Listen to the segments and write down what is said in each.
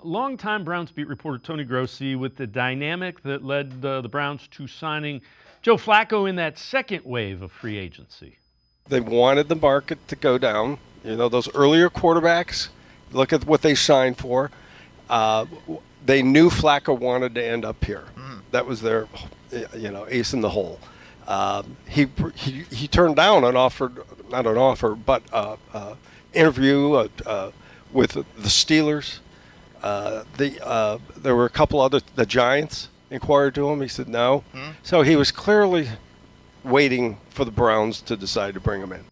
longtime Browns beat reporter Tony Grossi with the dynamic that led the Browns to signing Joe Flacco in that second wave of free agency. They wanted the market to go down. You know, those earlier quarterbacks, look at what they signed for. They knew Flacco wanted to end up here. That was their, ace in the hole. He turned down an offer, not an offer, but interview with the Steelers. There were a couple other, the Giants inquired to him. He said no. So he was clearly waiting for the Browns to decide to bring him in.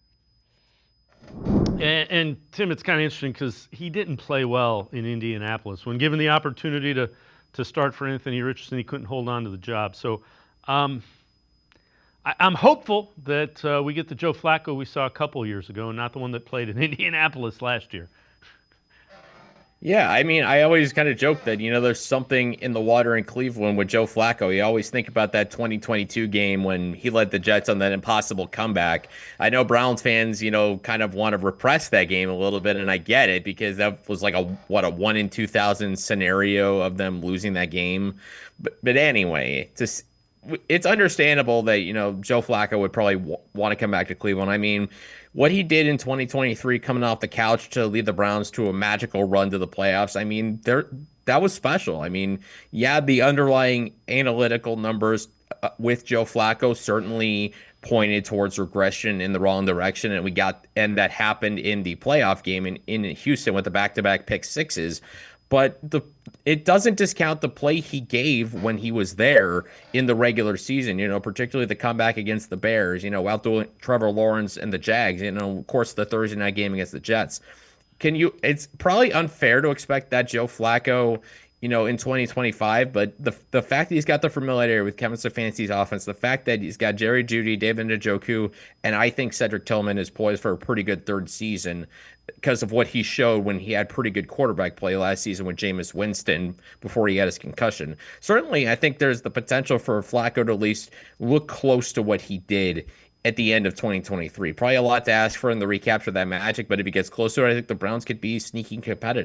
And Tim, it's kind of interesting because he didn't play well in Indianapolis. When given the opportunity to start for Anthony Richardson, he couldn't hold on to the job. So I'm hopeful that we get the Joe Flacco we saw a couple years ago and not the one that played in Indianapolis last year. Yeah, I mean, I always kind of joke that, there's something in the water in Cleveland with Joe Flacco. You always think about that 2022 game when he led the Jets on that impossible comeback. I know Browns fans, kind of want to repress that game a little bit, and I get it because that was like a 1 in 2,000 scenario of them losing that game. But anyway, it's understandable that, Joe Flacco would probably want to come back to Cleveland. I mean, what he did in 2023 coming off the couch to lead the Browns to a magical run to the playoffs, I mean, that was special. I mean, yeah, the underlying analytical numbers with Joe Flacco certainly pointed towards regression in the wrong direction, and that happened in the playoff game in Houston with the back-to-back pick sixes. But it doesn't discount the play he gave when he was there in the regular season, particularly the comeback against the Bears, outdoing Trevor Lawrence and the Jags, of course, the Thursday night game against the Jets. It's probably unfair to expect that Joe Flacco, in 2025, but the fact that he's got the familiarity with Kevin Stefanski's offense, the fact that he's got Jerry Jeudy, David Njoku, and I think Cedric Tillman is poised for a pretty good third season because of what he showed when he had pretty good quarterback play last season with Jameis Winston before he had his concussion. Certainly, I think there's the potential for Flacco to at least look close to what he did at the end of 2023. Probably a lot to ask for in the recapture of that magic, but if he gets closer, I think the Browns could be sneaking competitive.